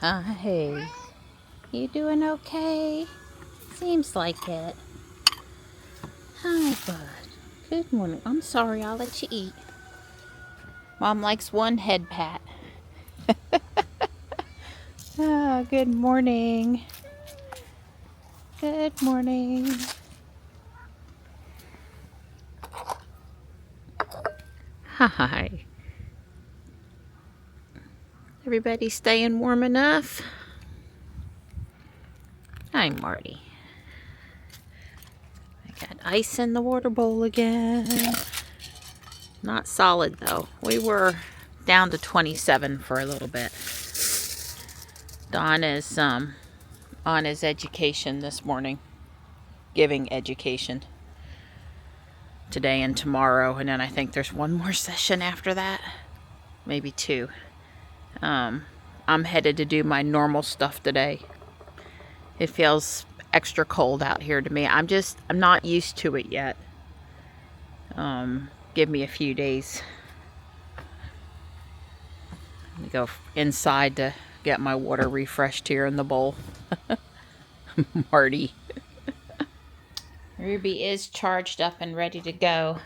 Hey, you doing okay? Seems like it. Hi, bud. Good morning. I'm sorry, I'll let you eat. Mom likes one head pat. Good morning. Good morning. Hi. Everybody staying warm enough? Hi, Marty. I got ice in the water bowl again. Not solid, though. We were down to 27 for a little bit. Don is on his education this morning, giving education today and tomorrow, and then I think there's one more session after that, maybe two. I'm headed to do my normal stuff today. It feels extra cold out here to me. I'm not used to it yet. Give me a few days. Let me go inside to get my water refreshed here in the bowl. Marty. Ruby is charged up and ready to go.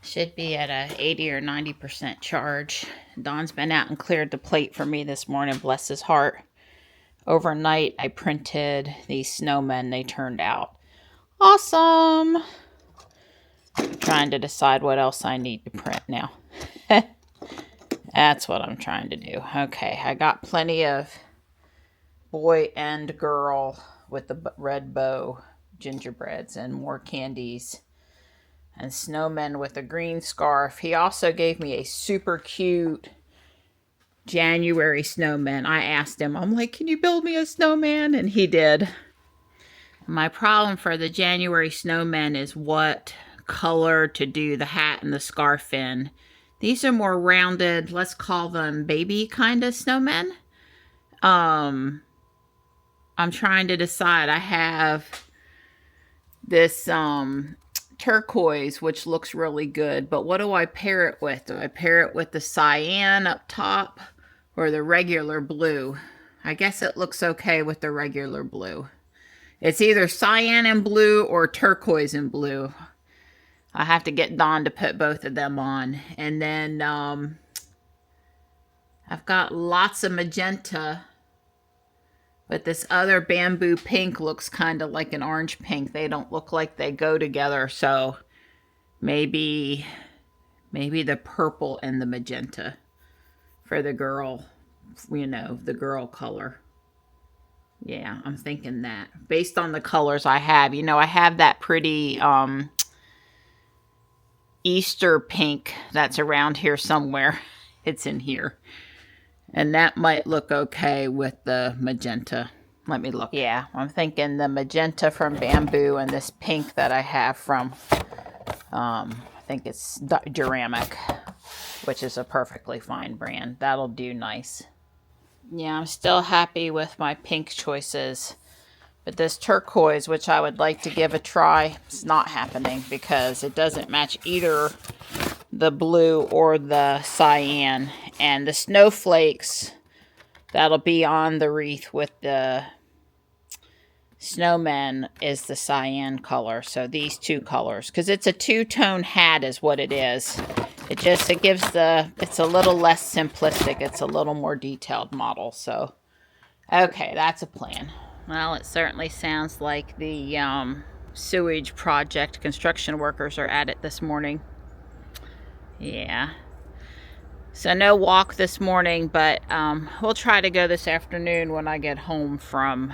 Should be at a 80 or 90% charge. Don's been out and cleared the plate for me this morning, bless his heart. Overnight, I printed these snowmen. They turned out awesome. I'm trying to decide what else I need to print now. That's what I'm trying to do. Okay, I got plenty of boy and girl with the red bow gingerbreads and more candies. And snowmen with a green scarf. He also gave me a super cute January snowman. I asked him, I'm like, can you build me a snowman? And he did. My problem for the January snowman is what color to do the hat and the scarf in. These are more rounded, let's call them baby kind of snowmen. I'm trying to decide. I have this turquoise, which looks really good, but what do I pair it with? Do I pair it with the cyan up top or the regular blue? I guess it looks okay with the regular blue. It's either cyan and blue or turquoise and blue. I have to get Dawn to put both of them on. And then I've got lots of magenta, but this other bamboo pink looks kind of like an orange pink. They don't look like they go together, so maybe the purple and the magenta for the girl, the girl color. Yeah, I'm thinking that. Based on the colors I have, I have that pretty Easter pink that's around here somewhere. It's in here. And that might look okay with the magenta. Let me look. Yeah, I'm thinking the magenta from bamboo and this pink that I have from, I think it's Duramic, which is a perfectly fine brand. That'll do nice. Yeah, I'm still happy with my pink choices. But this turquoise, which I would like to give a try, it's not happening because it doesn't match either the blue or the cyan. And the snowflakes that'll be on the wreath with the snowmen is the cyan color. So these two colors, because it's a two-tone hat is what it is. It's a little less simplistic. It's a little more detailed model. So, okay, that's a plan. Well, it certainly sounds like the sewage project construction workers are at it this morning. Yeah. So no walk this morning, but we'll try to go this afternoon when I get home from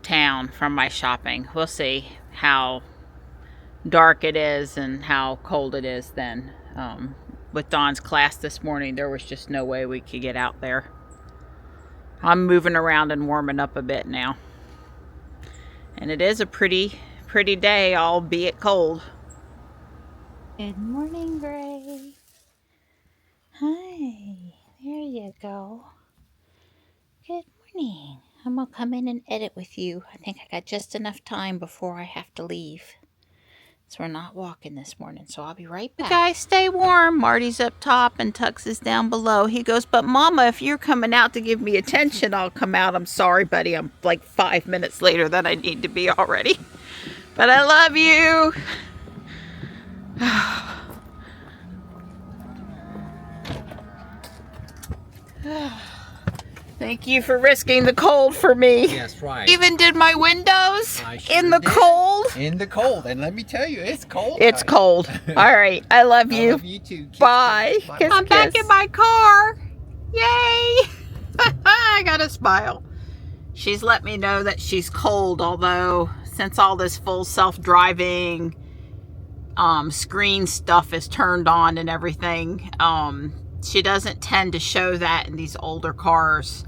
town from my shopping. We'll see how dark it is and how cold it is then. With Dawn's class this morning, there was just no way we could get out there. I'm moving around and warming up a bit now. And it is a pretty day, albeit cold. Good morning, Gray. Hi, there you go. Good morning. I'm gonna come in and edit with you. I think I got just enough time before I have to leave. So we're not walking this morning, so I'll be right back. Guys, stay warm. Marty's up top and Tux is down below. He goes, but Mama, if you're coming out to give me attention, I'll come out. I'm sorry, buddy. I'm like 5 minutes later than I need to be already. But I love you. Thank you for risking the cold for me. Yes, right. Even did my windows in the cold. In the cold. And let me tell you, it's cold. It's cold. All right. I love you. I love you too. Kiss, Bye. kiss. Kiss, I'm back in my car. Yay. I got a smile. She's let me know that she's cold, although since all this full self-driving screen stuff is turned on and everything, she doesn't tend to show that in these older cars.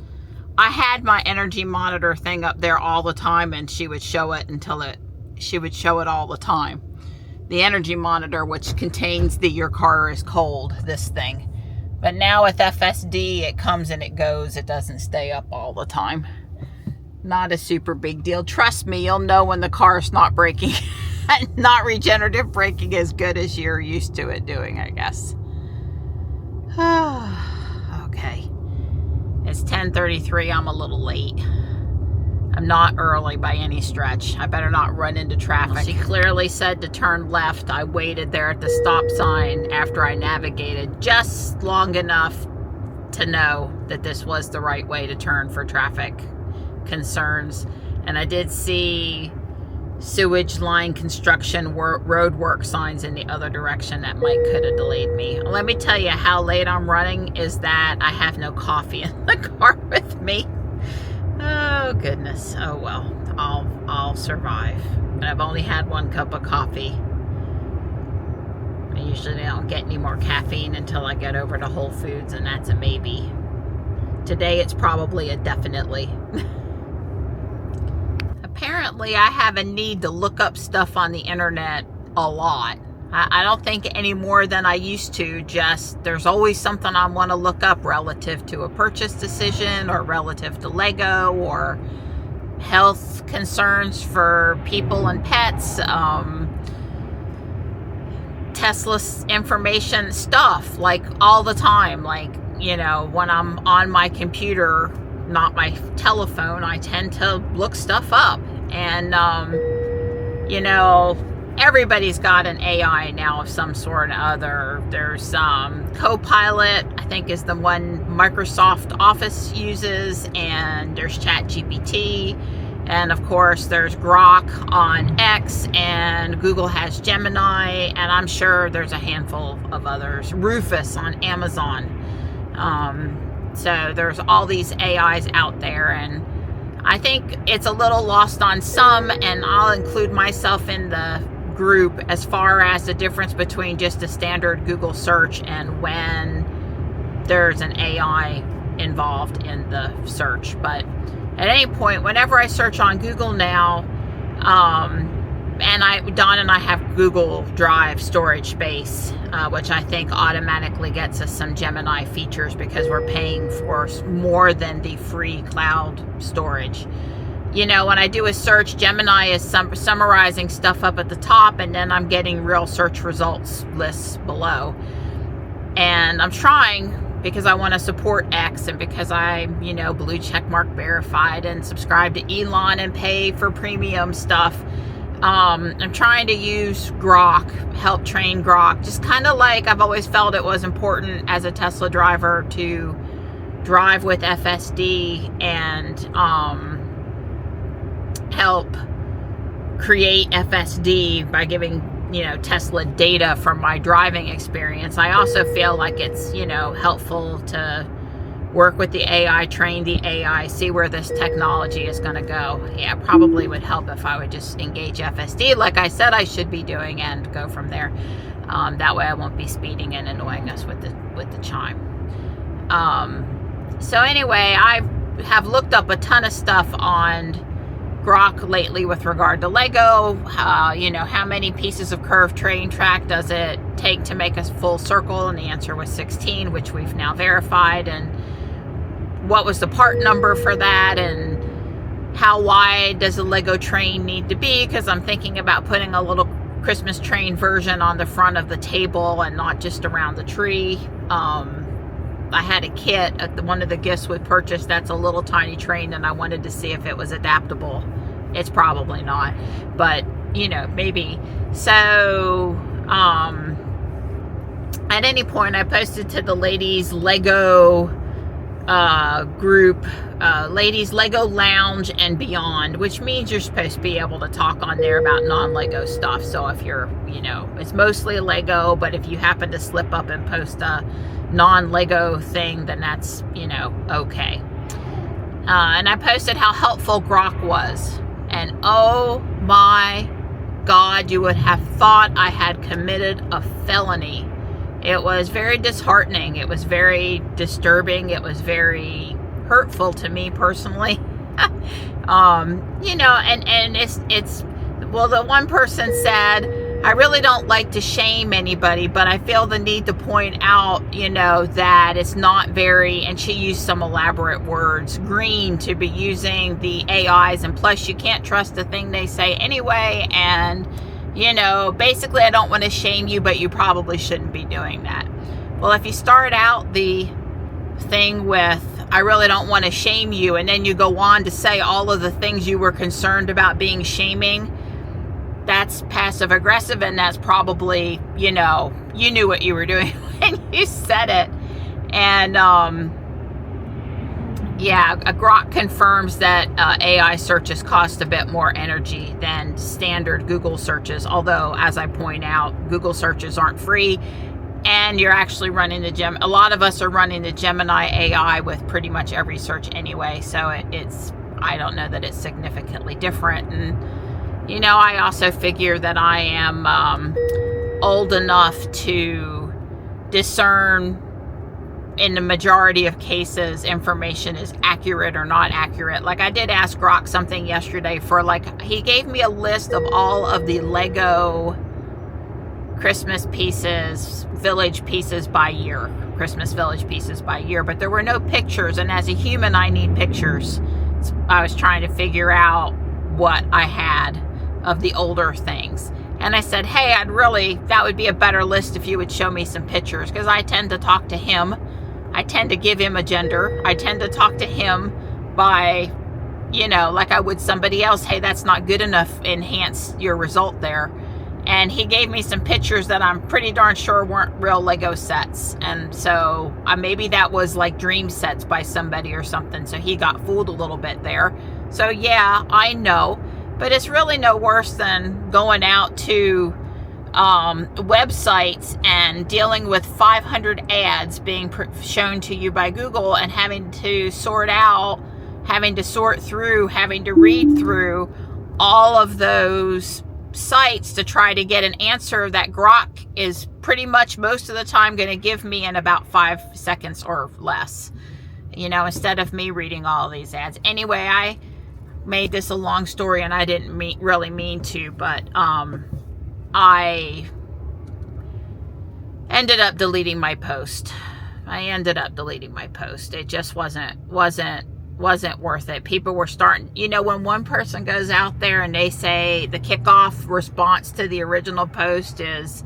I had my energy monitor thing up there all the time, and she would show it she would show it all the time. The energy monitor, which contains your car is cold, this thing. But now with FSD, it comes and it goes. It doesn't stay up all the time. Not a super big deal. Trust me, you'll know when the car's not braking. Not regenerative braking as good as you're used to it doing, I guess. Okay. It's 10:33. I'm a little late. I'm not early by any stretch. I better not run into traffic. She clearly said to turn left. I waited there at the stop sign after I navigated just long enough to know that this was the right way to turn for traffic concerns. And I did see sewage line construction road work signs in the other direction that could have delayed me. Let me tell you how late I'm running is that I have no coffee in the car with me. Oh goodness. Oh well. I'll survive. And I've only had 1 cup of coffee. I usually don't get any more caffeine until I get over to Whole Foods, and that's a maybe. Today it's probably a definitely. Apparently, I have a need to look up stuff on the internet a lot. I don't think any more than I used to. Just there's always something I want to look up relative to a purchase decision or relative to Lego or health concerns for people and pets. Tesla information stuff, like all the time. Like, you know, when I'm on my computer, not my telephone, I tend to look stuff up. And, you know, everybody's got an AI now of some sort or other. There's Copilot, I think is the one Microsoft Office uses, and there's ChatGPT, and of course there's Grok on X, and Google has Gemini, and I'm sure there's a handful of others. Rufus on Amazon. So there's all these AIs out there, and I think it's a little lost on some, and I'll include myself in the group as far as the difference between just a standard Google search and when there's an AI involved in the search. But at any point, whenever I search on Google now, and Dawn and I have Google Drive storage space, which I think automatically gets us some Gemini features because we're paying for more than the free cloud storage. You know, when I do a search, Gemini is summarizing stuff up at the top, and then I'm getting real search results lists below. And I'm trying, because I want to support X, and because I'm, you know, blue check mark verified and subscribe to Elon and pay for premium stuff. I'm trying to use Grok, help train Grok, just kind of like I've always felt it was important as a Tesla driver to drive with FSD and help create FSD by giving, you know, Tesla data from my driving experience. I also feel like it's, you know, helpful to work with the AI, train the AI, see where this technology is going to go. Yeah, probably would help if I would just engage FSD like I said I should be doing and go from there. That way I won't be speeding and annoying us with the chime. So anyway, I have looked up a ton of stuff on Grok lately with regard to Lego. You know, how many pieces of curved train track does it take to make a full circle? And the answer was 16, which we've now verified. And what was the part number for that? And how wide does a Lego train need to be? Because I'm thinking about putting a little Christmas train version on the front of the table and not just around the tree. I had a kit at one of the gifts we purchased that's a little tiny train, and I wanted to see if it was adaptable. It's probably not, but you know, maybe. So at any point I posted to the ladies Lego group, ladies Lego Lounge and Beyond, which means you're supposed to be able to talk on there about non-Lego stuff. So if you're, you know, it's mostly Lego, but if you happen to slip up and post a non-Lego thing, then that's, you know, okay. And I posted how helpful Grok was, and oh my God, you would have thought I had committed a felony. It was very disheartening. It was very disturbing. It was very hurtful to me personally. You know, and it's well, the one person said, I really don't like to shame anybody, but I feel the need to point out, you know, that it's not very, and she used some elaborate words, green to be using the AIs, and plus you can't trust the thing they say anyway, and you know, basically I don't want to shame you, but you probably shouldn't be doing that. Well, if you start out the thing with, I really don't want to shame you, and then you go on to say all of the things you were concerned about being shaming, that's passive aggressive, and that's probably, you know, you knew what you were doing when you said it. And yeah, Grok confirms that AI searches cost a bit more energy than standard Google searches, although as I point out, Google searches aren't free, and you're actually running a lot of us are running the Gemini AI with pretty much every search anyway, so it's, I don't know that it's significantly different. And you know, I also figure that I am old enough to discern, in the majority of cases, information is accurate or not accurate. Like I did ask Grok something yesterday for, like, he gave me a list of all of the Lego Christmas pieces, village pieces by year, Christmas village pieces by year, but there were no pictures, and as a human I need pictures. So I was trying to figure out what I had of the older things, and I said, hey, that would be a better list if you would show me some pictures, because I tend to talk to him, I tend to give him a gender, I tend to talk to him by, you know, like I would somebody else, hey, that's not good enough, enhance your result there. And he gave me some pictures that I'm pretty darn sure weren't real Lego sets, and so maybe that was like dream sets by somebody or something, so he got fooled a little bit there. So yeah, I know. But it's really no worse than going out to websites and dealing with 500 ads being shown to you by Google, and having to sort through, having to read through all of those sites to try to get an answer that Grok is pretty much most of the time going to give me in about 5 seconds or less, you know, instead of me reading all of these ads. Anyway, I made this a long story, and I didn't really mean to, but I ended up deleting my post. It just wasn't worth it. People were starting, you know, when one person goes out there and they say the kickoff response to the original post is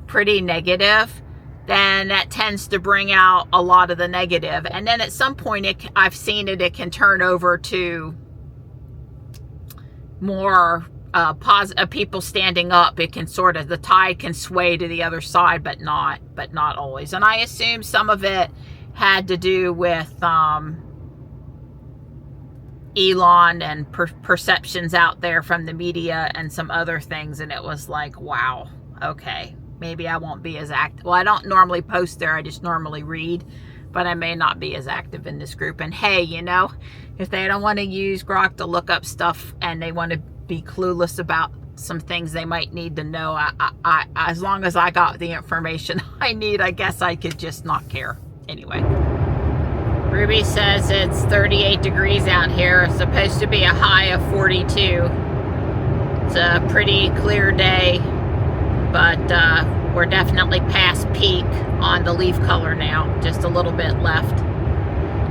pretty negative, then that tends to bring out a lot of the negative. And then at some point, I've seen it can turn over to more people standing up. It can sort of, the tide can sway to the other side, but not always. And I assume some of it had to do with Elon and perceptions out there from the media and some other things, and it was like, wow, okay, maybe I won't be as active. Well, I don't normally post there, I just normally read, but I may not be as active in this group. And hey, you know, if they don't want to use Grok to look up stuff and they want to be clueless about some things they might need to know, I as long as I got the information I need, I guess I could just not care. Anyway, Ruby says it's 38 degrees out here. It's supposed to be a high of 42. It's a pretty clear day, but we're definitely past peak on the leaf color now. Just a little bit left.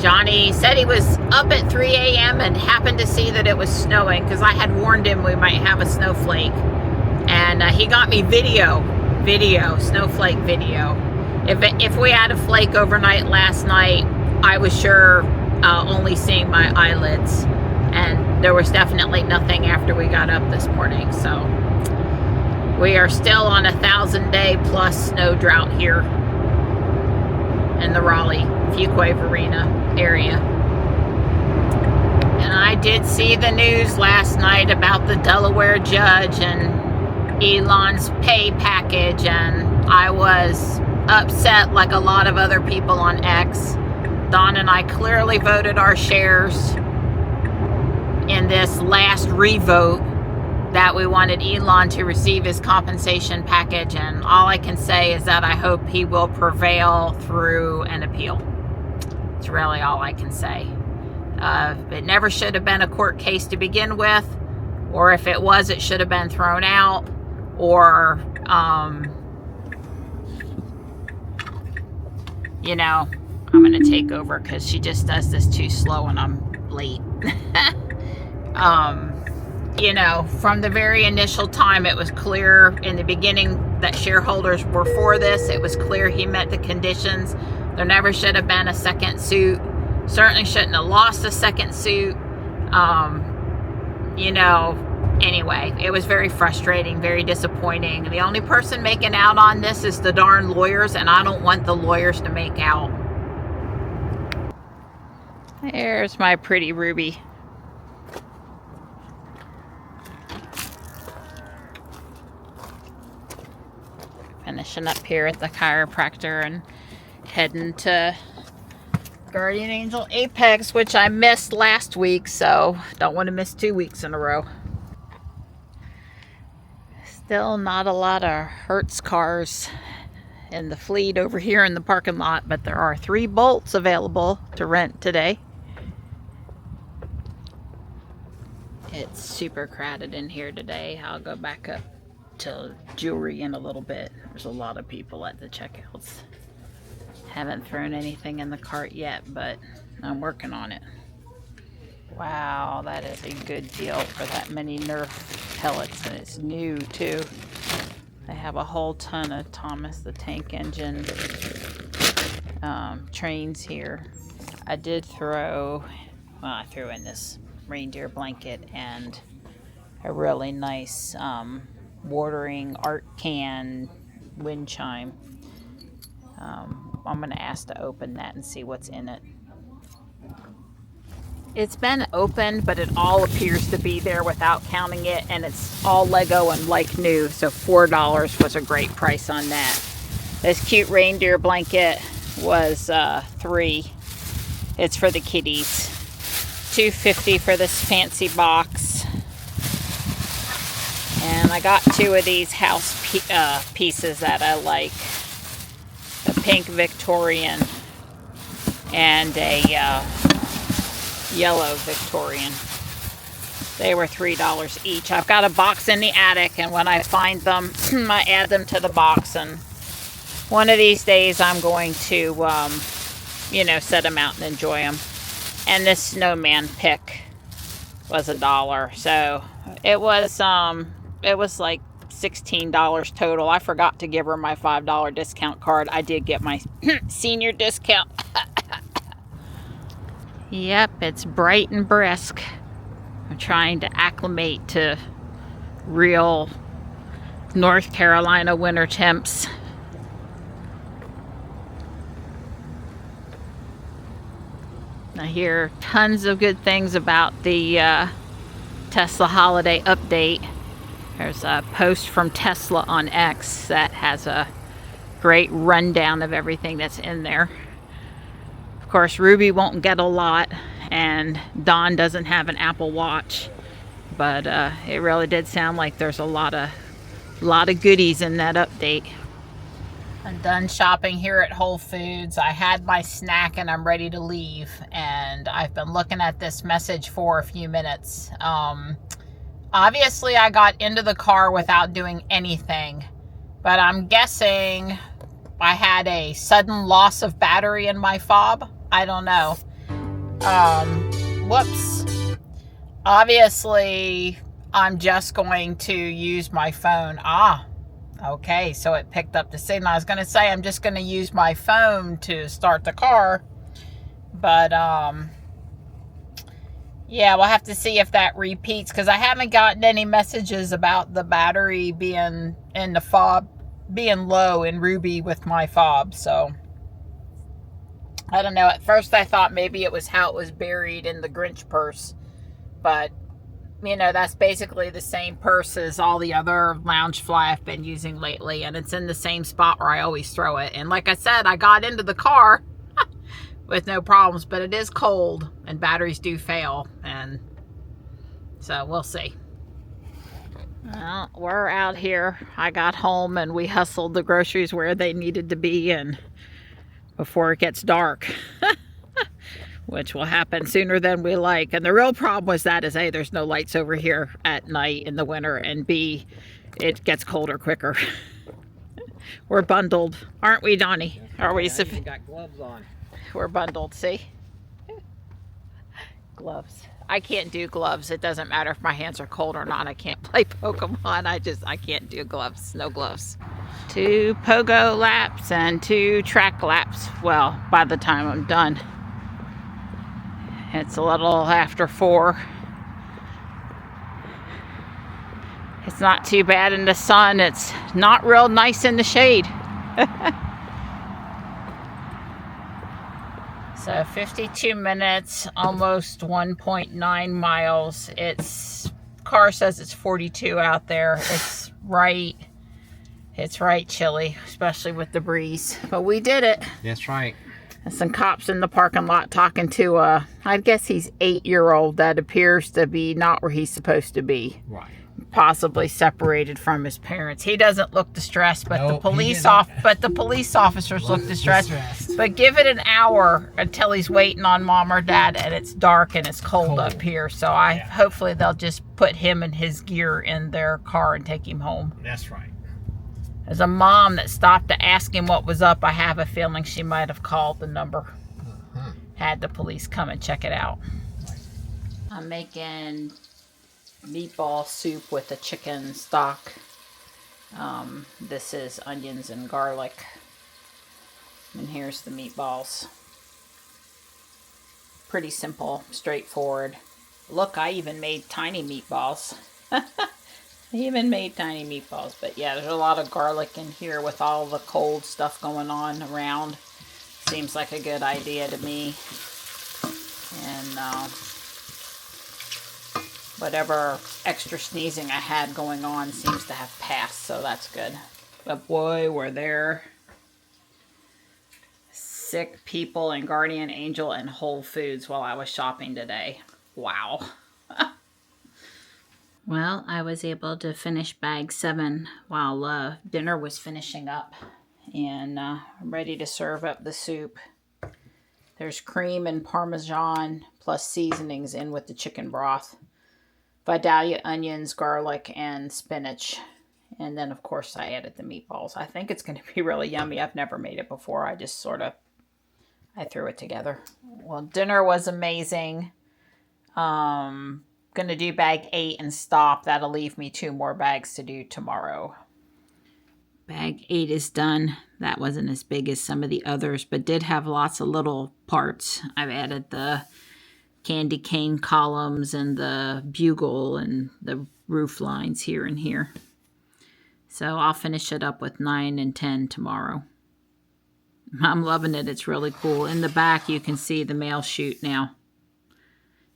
Johnny said he was up at 3 a.m. and happened to see that it was snowing, because I had warned him we might have a snowflake. And he got me video, snowflake video. If we had a flake overnight last night, I was sure only seeing my eyelids, and there was definitely nothing after we got up this morning. So we are still on a 1,000-day plus snow drought here in the Raleigh, Fuquay-Varina area. And I did see the news last night about the Delaware judge and Elon's pay package, and I was upset like a lot of other people on X. Don and I clearly voted our shares in this last revote that we wanted Elon to receive his compensation package, and all I can say is that I hope he will prevail through an appeal. It's really all I can say. It never should have been a court case to begin with, or if it was, it should have been thrown out, or you know, I'm gonna take over because she just does this too slow and I'm late. You know, from the very initial time, it was clear in the beginning that shareholders were for this. It was clear he met the conditions. There never should have been a second suit. Certainly shouldn't have lost a second suit. You know, anyway, it was very frustrating, very disappointing. The only person making out on this is the darn lawyers, and I don't want the lawyers to make out. There's my pretty Ruby. Finishing up here at the chiropractor and heading to Guardian Angel Apex, which I missed last week, so don't want to miss 2 weeks in a row. Still not a lot of Hertz cars in the fleet over here in the parking lot, but there are 3 Bolts available to rent today. It's super crowded in here today. I'll go back up to jewelry in a little bit. There's a lot of people at the checkouts. Haven't thrown anything in the cart yet, but I'm working on it. Wow, that is a good deal for that many Nerf pellets, and it's new too. They have a whole ton of Thomas the Tank Engine trains here. I did throw, well, I threw in this reindeer blanket and a really nice watering art can wind chime. I'm going to ask to open that and see what's in it. It's been opened, but it all appears to be there without counting it, and it's all Lego and like new, so $4 was a great price on that. This cute reindeer blanket was $3. It's for the kitties. $2.50 for this fancy box. And I got 2 of these house pieces that I like. A pink Victorian and a yellow Victorian. They were $3 each. I've got a box in the attic, and when I find them, I add them to the box, and one of these days I'm going to, you know, set them out and enjoy them. And this snowman pick was $1. So it was like $16 total. I forgot to give her my $5 discount card. I did get my senior discount. Yep, it's bright and brisk. I'm trying to acclimate to real North Carolina winter temps. I hear tons of good things about the Tesla holiday update. There's a post from Tesla on X that has a great rundown of everything that's in there. Of course, Ruby won't get a lot, and Dawn doesn't have an Apple Watch, but it really did sound like there's a lot of goodies in that update. I'm done shopping here at Whole Foods. I had my snack and I'm ready to leave, and I've been looking at this message for a few minutes. Obviously I got into the car without doing anything, but I'm guessing I had a sudden loss of battery in my fob. I don't know. Whoops. Obviously I'm just going to use my phone. Okay, so it picked up the signal. I was going to say I'm just going to use my phone to start the car, but yeah, we'll have to see if that repeats, because I haven't gotten any messages about the battery being in the fob, being low in Ruby with my fob. So I don't know. At first I thought maybe it was how it was buried in the Grinch purse, but you know, that's basically the same purse as all the other Loungefly I've been using lately, and it's in the same spot where I always throw it. And like I said, I got into the car with no problems, but it is cold and batteries do fail, and so we'll see. Well, we're out here. I got home and we hustled the groceries where they needed to be, and before it gets dark, which will happen sooner than we like. And the real problem was that is A, there's no lights over here at night in the winter, and B, it gets colder quicker. We're bundled, aren't we, Donnie? Are we? I even got gloves on. We're bundled, see? Gloves. I can't do gloves. It doesn't matter if my hands are cold or not. I can't play Pokemon. I can't do gloves. No gloves. 2 pogo laps and 2 track laps. Well, by the time I'm done, it's a little after 4. It's not too bad in the sun. It's not real nice in the shade. So 52 minutes, almost 1.9 miles. Car says it's 42 out there. It's right chilly, especially with the breeze. But we did it. That's right. And some cops in the parking lot talking to I guess he's 8-year-old that appears to be not where he's supposed to be. Right. Possibly separated from his parents. He doesn't look distressed, but Nope, the police officers look distressed. But give it an hour until he's waiting on mom or dad, and it's dark and it's cold up here. So hopefully they'll just put him and his gear in their car and take him home. That's right. There's a mom that stopped to ask him what was up. I have a feeling she might have called the number. Had the police come and check it out. I'm making meatball soup with a chicken stock. This is onions and garlic. And here's the meatballs. Pretty simple, straightforward. Look, I even made tiny meatballs. But yeah, there's a lot of garlic in here with all the cold stuff going on around. Seems like a good idea to me. And whatever extra sneezing I had going on seems to have passed, so that's good. But boy, were there sick people in Guardian Angel and Whole Foods while I was shopping today. Wow. Well, I was able to finish bag 7 while dinner was finishing up. And I'm ready to serve up the soup. There's cream and Parmesan plus seasonings in with the chicken broth. Vidalia onions, garlic, and spinach. And then, of course, I added the meatballs. I think it's going to be really yummy. I've never made it before. I just I threw it together. Well, dinner was amazing. Going to do bag 8 and stop. That'll leave me 2 more bags to do tomorrow. Bag 8 is done. That wasn't as big as some of the others, but did have lots of little parts. I've added the candy cane columns and the bugle and the roof lines here and here. So I'll finish it up with 9 and 10 tomorrow. I'm loving it. It's really cool. In the back you can see the mail chute now.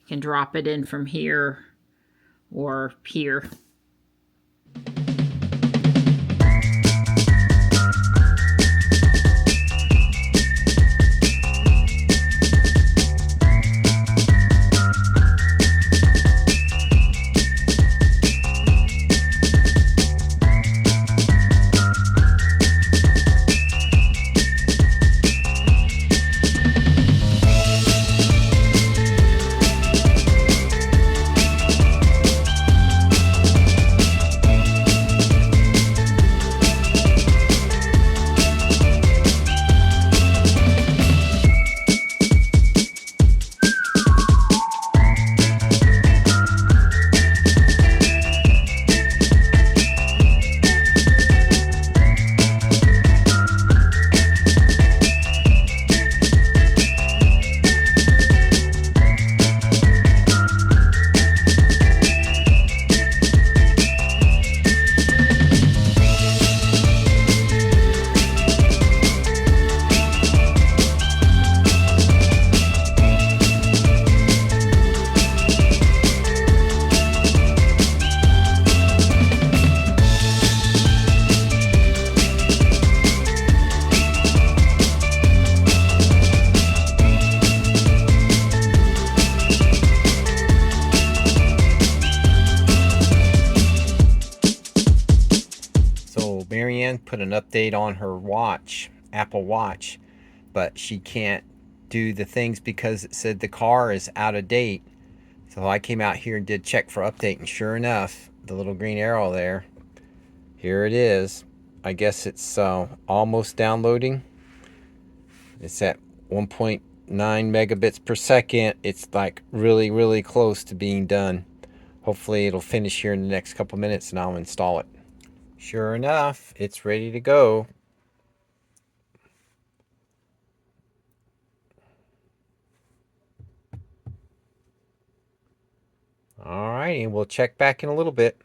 You can drop it in from here or here. can put an update on her watch, Apple Watch, but she can't do the things because it said the car is out of date. So I came out here and did check for update, and sure enough, the little green arrow there, here it is. I guess it's almost downloading. It's at 1.9 megabits per second. It's like really close to being done. Hopefully it'll finish here in the next couple minutes and I'll install it. Sure enough, it's ready to go. Alrighty, we'll check back in a little bit.